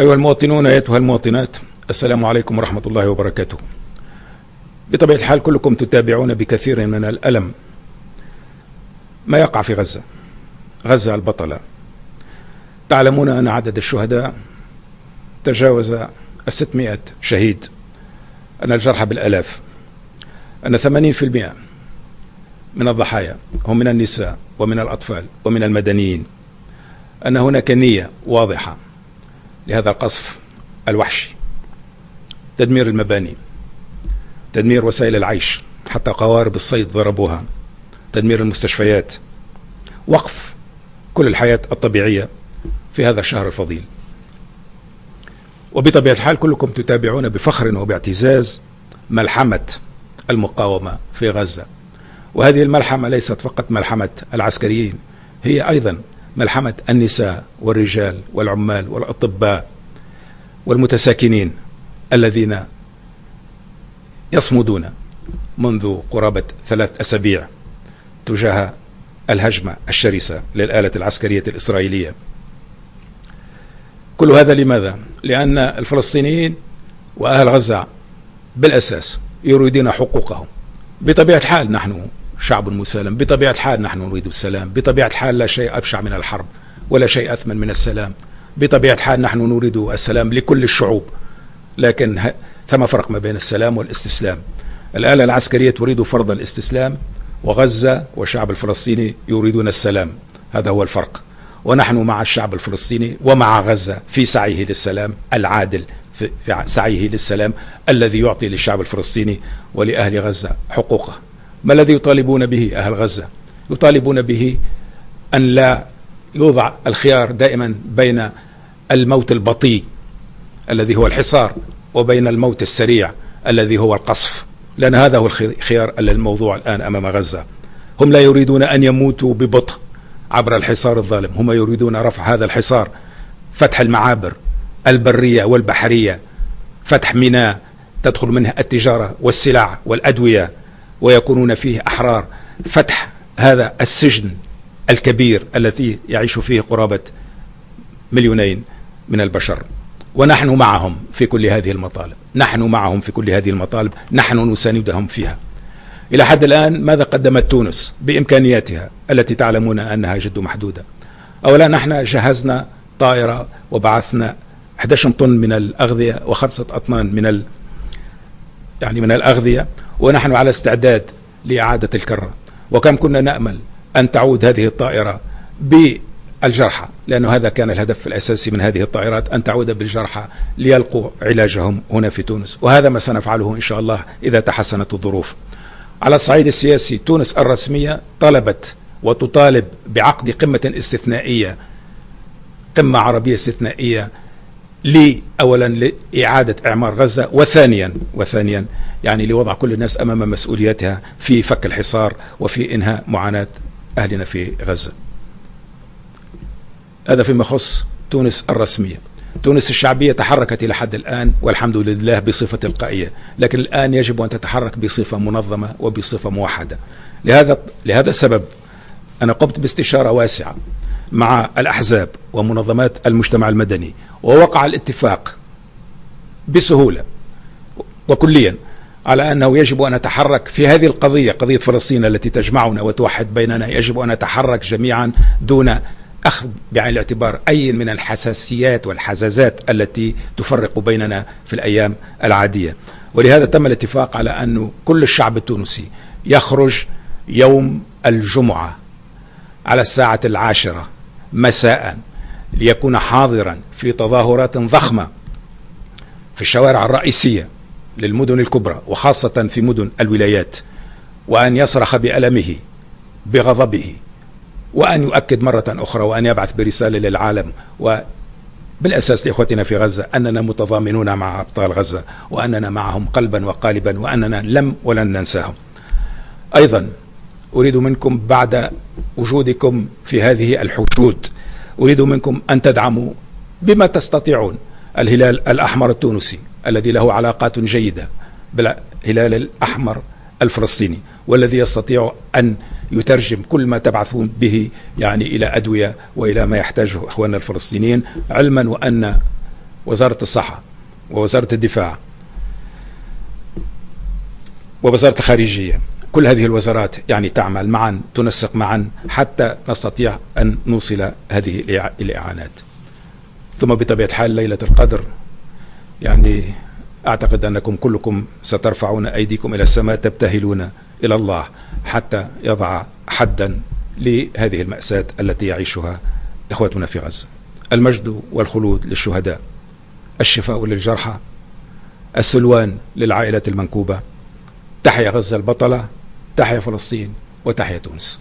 أيها المواطنون أيتها المواطنات، السلام عليكم ورحمة الله وبركاته. بطبيعة الحال كلكم تتابعون بكثير من الألم ما يقع في غزة. غزة البطلة. تعلمون أن عدد الشهداء تجاوز 600 شهيد، أن الجرحى بالآلاف، أن 80% من الضحايا هم من النساء ومن الأطفال ومن المدنيين، أن هناك نية واضحة لهذا القصف الوحشي، تدمير المباني، تدمير وسائل العيش، حتى قوارب الصيد ضربوها، تدمير المستشفيات، وقف كل الحياة الطبيعية في هذا الشهر الفضيل. وبطبيعة الحال كلكم تتابعون بفخر وباعتزاز ملحمة المقاومة في غزة، وهذه الملحمة ليست فقط ملحمة العسكريين، هي أيضا ملحمة النساء والرجال والعمال والأطباء والمتساكنين الذين يصمدون منذ قرابة 3 أسابيع تجاه الهجمة الشرسة للآلة العسكرية الإسرائيلية. كل هذا لماذا؟ لأن الفلسطينيين وأهل غزة بالأساس يريدون حقوقهم. بطبيعة الحال نحن شعب مسالم، بطبيعة الحال نحن نريد السلام، بطبيعة الحال لا شيء أبشع من الحرب ولا شيء أثمن من السلام، بطبيعة الحال نحن نريد السلام لكل الشعوب، لكن ثم فرق ما بين السلام والاستسلام. الآلة العسكرية تريد فرض الاستسلام، وغزة والشعب الفلسطيني يريدون السلام، هذا هو الفرق. ونحن مع الشعب الفلسطيني ومع غزة في سعيه للسلام العادل، في سعيه للسلام الذي يعطي للشعب الفلسطيني ولأهل غزة حقوقه. ما الذي يطالبون به أهل غزة؟ يطالبون به أن لا يوضع الخيار دائما بين الموت البطيء الذي هو الحصار وبين الموت السريع الذي هو القصف، لأن هذا هو الخيار الموضوع الآن أمام غزة. هم لا يريدون أن يموتوا ببطء عبر الحصار الظالم، هم يريدون رفع هذا الحصار، فتح المعابر البرية والبحرية، فتح ميناء تدخل منها التجارة والسلع والأدوية ويكونون فيه أحرار، فتح هذا السجن الكبير الذي يعيش فيه قرابة 2,000,000 من البشر. ونحن معهم في كل هذه المطالب، نحن معهم في كل هذه المطالب، نحن نساندهم فيها. إلى حد الآن ماذا قدمت تونس بإمكانياتها التي تعلمون أنها جد محدودة؟ أولا نحن جهزنا طائرة وبعثنا 11 طن من الأغذية و5 أطنان من الأغذية، ونحن على استعداد لإعادة الكرة. وكم كنا نأمل أن تعود هذه الطائرة بالجرحى، لأنه هذا كان الهدف الأساسي من هذه الطائرات، أن تعود بالجرحى ليلقوا علاجهم هنا في تونس، وهذا ما سنفعله إن شاء الله إذا تحسنت الظروف. على الصعيد السياسي تونس الرسمية طلبت وتطالب بعقد قمة استثنائية، قمة عربية استثنائية أولا لإعادة إعمار غزة، وثانيا يعني لوضع كل الناس أمام مسؤولياتها في فك الحصار وفي إنهاء معاناة أهلنا في غزة. هذا فيما يخص تونس الرسمية. تونس الشعبية تحركت إلى حد الآن والحمد لله بصفة تلقائية، لكن الآن يجب أن تتحرك بصفة منظمة وبصفة موحدة. لهذا السبب أنا قمت باستشارة واسعة مع الأحزاب ومنظمات المجتمع المدني، ووقع الاتفاق بسهولة وكليا على أنه يجب أن نتحرك في هذه القضية، قضية فلسطين التي تجمعنا وتوحد بيننا، يجب أن نتحرك جميعا دون أخذ بعين الاعتبار أي من الحساسيات والحزازات التي تفرق بيننا في الأيام العادية. ولهذا تم الاتفاق على أن كل الشعب التونسي يخرج يوم الجمعة على 10:00 مساء ليكون حاضرا في تظاهرات ضخمة في الشوارع الرئيسية للمدن الكبرى وخاصة في مدن الولايات، وأن يصرخ بألمه بغضبه، وأن يؤكد مرة أخرى وأن يبعث برسالة للعالم وبالأساس لإخوتنا في غزة أننا متضامنون مع أبطال غزة، وأننا معهم قلبا وقالبا، وأننا لم ولن ننساهم. أيضا أريد منكم بعد وجودكم في هذه الحشود، أريد منكم أن تدعموا بما تستطيعون الهلال الأحمر التونسي الذي له علاقات جيدة بالهلال الأحمر الفلسطيني، والذي يستطيع أن يترجم كل ما تبعثون به إلى أدوية وإلى ما يحتاجه إخواننا الفلسطينيين، علما وأن وزارة الصحة ووزارة الدفاع ووزارة الخارجية، كل هذه الوزارات يعني تعمل معا، تنسق معا حتى نستطيع أن نوصل هذه الإعانات. ثم بطبيعة الحال ليلة القدر يعني أعتقد أنكم كلكم سترفعون أيديكم إلى السماء تبتهلون إلى الله حتى يضع حدا لهذه المأساة التي يعيشها إخوتنا في غزة. المجد والخلود للشهداء، الشفاء للجرحى، السلوان للعائلات المنكوبة. تحيا غزة البطلة، تحيا فلسطين، وتحيا تونس.